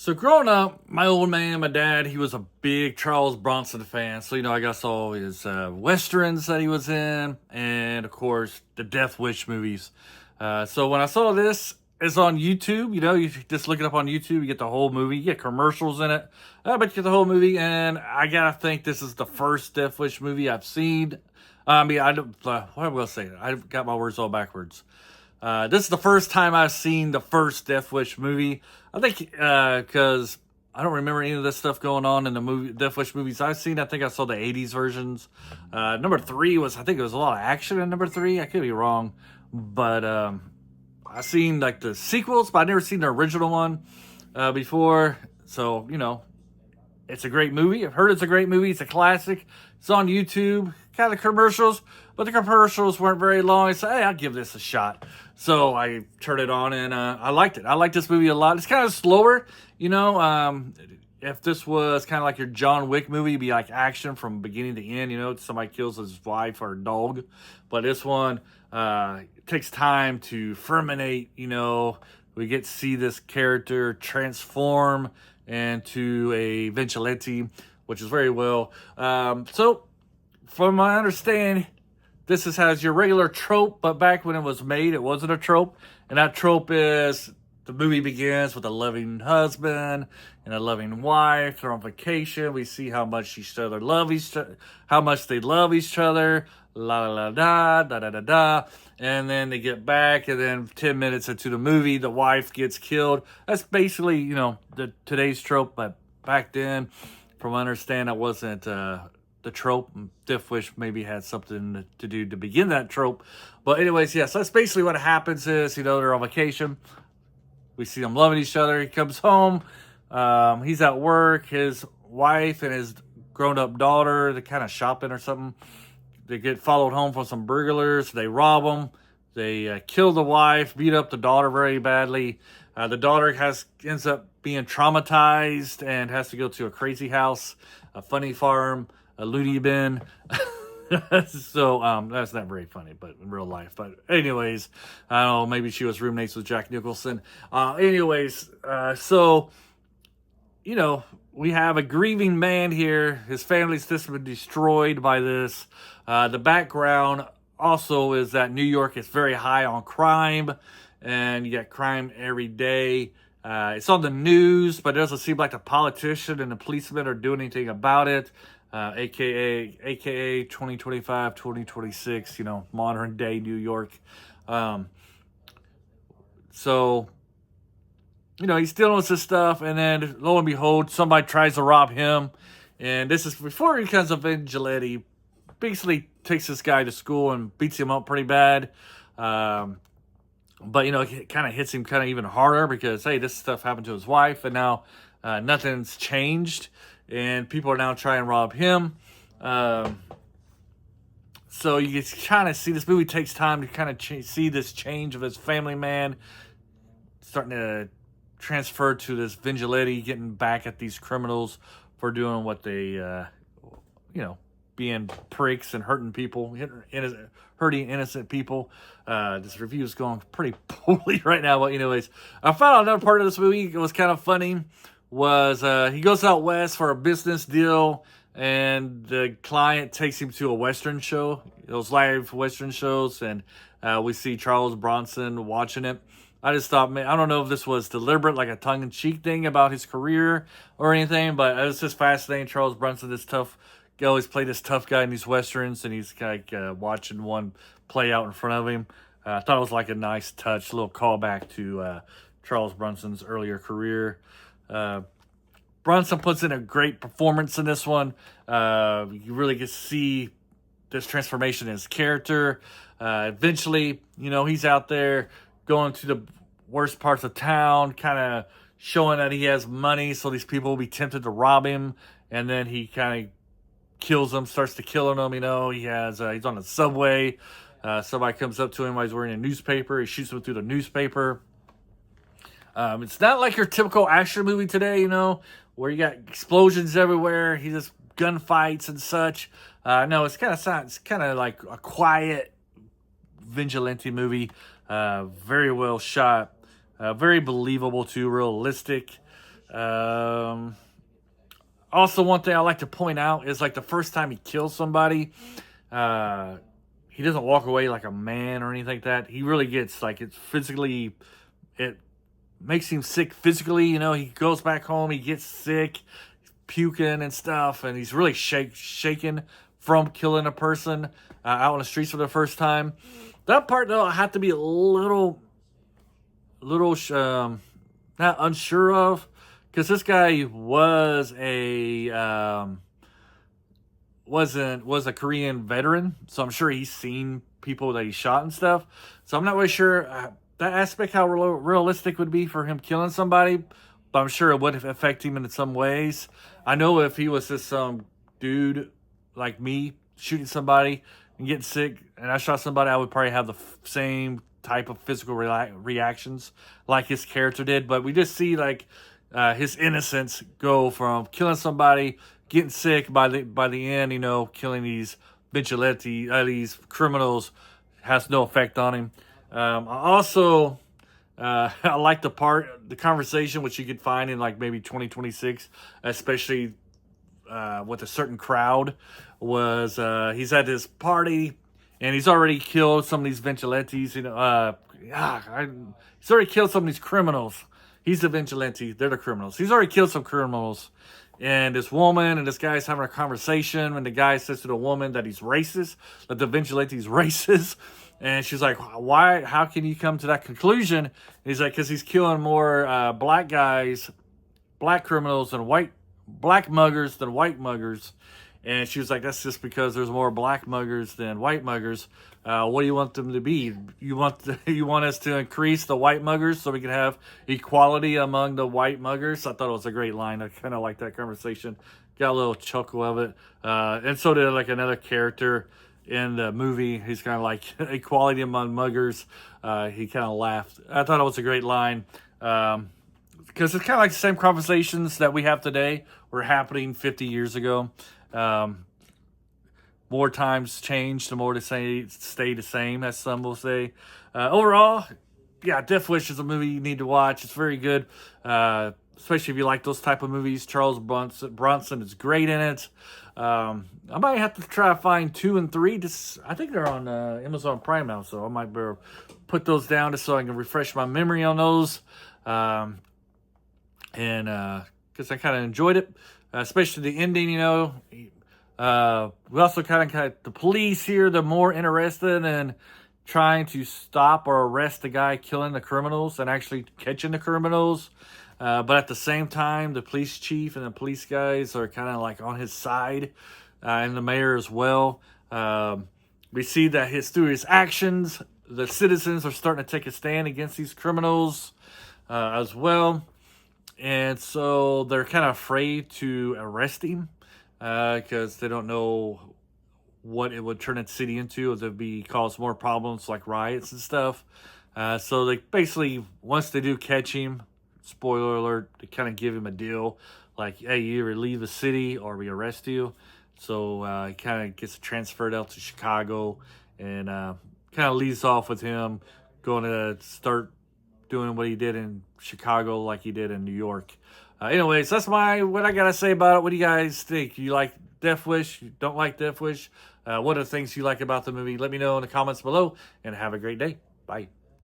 So growing up, my old man, my dad, he was a big Charles Bronson fan. So, I got saw his westerns that he was in, and of course, the Death Wish movies. So when I saw this, it's on YouTube. You just look it up on YouTube, you get the whole movie, you get commercials in it, but you get the whole movie. And I gotta think this is the first Death Wish movie I've seen. I don't, what am I gonna say? I got my words all backwards. This is the first time I've seen the first Death Wish movie. I think because I don't remember any of this stuff going on in the movie Death Wish movies I've seen. I think I saw the '80s versions. Number three was, I think it was a lot of action in number three. I could be wrong, but I've seen like the sequels, but I've never seen the original one before. So it's a great movie. I've heard it's a great movie. It's a classic. It's on YouTube. Kind of commercials, but the commercials weren't very long. I said, hey, I'll give this a shot. So I turned it on, and I liked it. I like this movie a lot. It's kind of slower, If this was kind of like your John Wick movie, it'd be like action from beginning to end. Somebody kills his wife or dog. But this one takes time to fermentate. We get to see this character transform into a vigilante, which is very well. So from my understanding, this has your regular trope, but back when it was made, it wasn't a trope. And that trope is the movie begins with a loving husband and a loving wife. They're on vacation. We see how much how much they love each other. La la la da da da da. And then they get back, and then 10 minutes into the movie, the wife gets killed. That's basically, today's trope, but back then, from what I understand, that wasn't the trope. Death Wish maybe had something to do to begin that trope. But anyways, yes, that's basically what happens is, they're on vacation. We see them loving each other. He comes home. He's at work. His wife and his grown-up daughter, they're kind of shopping or something. They get followed home from some burglars. They rob them. They kill the wife, beat up the daughter very badly. The daughter ends up being traumatized and has to go to a crazy house, a funny farm, a loony bin. So that's not very funny, but in real life. But anyways, I don't know, maybe she was roommates with Jack Nicholson. So we have a grieving man here. His family's just been destroyed by this. The background also is that New York is very high on crime, and you get crime every day. It's on the news, but it doesn't seem like the politician and the policemen are doing anything about it. AKA 2025, 2026, modern day New York. So he's dealing with this stuff, and then lo and behold, somebody tries to rob him. And this is before he becomes a vigilante. Basically takes this guy to school and beats him up pretty bad. But it kind of hits him kind of even harder because, hey, this stuff happened to his wife, and now nothing's changed. And people are now trying to rob him. So you kind of see this movie takes time to kind of see this change of this family man starting to transfer to this vigilante, getting back at these criminals for doing what they, being pricks and hurting people, hurting innocent people. This review is going pretty poorly right now, but anyways, I found out another part of this movie that was kind of funny. Was he goes out west for a business deal, and the client takes him to a Western show, those live Western shows, and we see Charles Bronson watching it. I just thought, man, I don't know if this was deliberate, like a tongue-in-cheek thing about his career or anything, but it was just fascinating. Charles Bronson, this tough, he always played this tough guy in these Westerns, and he's like watching one play out in front of him. I thought it was like a nice touch, a little callback to Charles Bronson's earlier career. Bronson puts in a great performance in this one. You really get to see this transformation in his character. Eventually, he's out there going to the worst parts of town, kind of showing that he has money, so these people will be tempted to rob him. And then he kind of kills them, starts to killing them. He's on the subway. Somebody comes up to him while he's wearing a newspaper. He shoots him through the newspaper. It's not like your typical action movie today, where you got explosions everywhere. He just gunfights and such. No, it's kind of like a quiet vigilante movie. Very well shot. Very believable too, realistic. Also, one thing I like to point out is like the first time he kills somebody, uh, he doesn't walk away like a man or anything like that. He really gets like it's physically, it makes him sick physically. You know, he goes back home, he gets sick, puking and stuff, and he's really shaken from killing a person out on the streets for the first time. That part though, I have to be a little not unsure of, because this guy was a Korean veteran, so I'm sure he's seen people that he shot and stuff. So I'm not really sure that aspect how realistic would be for him killing somebody, but I'm sure it would affect him in some ways. I know if he was just some dude like me shooting somebody and getting sick, and I shot somebody, I would probably have the same type of physical reactions like his character did. But we just see like his innocence go from killing somebody, getting sick, by the end, you know, killing these vigilante, these criminals, has no effect on him. I also I like the conversation which you could find in like maybe 2026, especially with a certain crowd, was he's at this party and he's already killed some of these vigilantes. You know, he's already killed some of these criminals. He's the vigilante; they're the criminals. He's already killed some criminals. And this woman and this guy's having a conversation, and the guy says to the woman that he's racist, that the vigilante's racist. And she's like, why? How can you come to that conclusion? And he's like, because he's killing more black guys, black criminals, than black muggers than white muggers. And she was like, that's just because there's more black muggers than white muggers. What do you want them to be? You want us to increase the white muggers so we can have equality among the white muggers? I thought it was a great line. I kind of like that conversation. Got a little chuckle of it. And so did like another character in the movie. He's kind of like equality among muggers. He kind of laughed. I thought it was a great line. Because it's kind of like the same conversations that we have today were happening 50 years ago. More times changed, the more to stay the same, as some will say. Overall, yeah, Death Wish is a movie you need to watch. It's very good, especially if you like those type of movies. Charles Bronson is great in it. I might have to try to find 2 and 3. I think they're on Amazon Prime now, so I might better put those down just so I can refresh my memory on those. And because I kind of enjoyed it, especially the ending. You know, we also kind of the police here. They're more interested in trying to stop or arrest the guy killing the criminals and actually catching the criminals. But at the same time, the police chief and the police guys are kind of like on his side, and the mayor as well. We see that through his actions, the citizens are starting to take a stand against these criminals as well. And so they're kind of afraid to arrest him because they don't know what it would turn the city into, if it'd cause more problems like riots and stuff. So they basically, once they do catch him, spoiler alert, they kind of give him a deal like, hey, you either leave the city or we arrest you. So he kind of gets transferred out to Chicago, and kind of leads off with him going to start doing what he did in Chicago like he did in New York. Anyways, that's what I gotta say about it. What do you guys think? You like Death Wish? You don't like Death Wish? What are the things you like about the movie? Let me know in the comments below, and have a great day. Bye.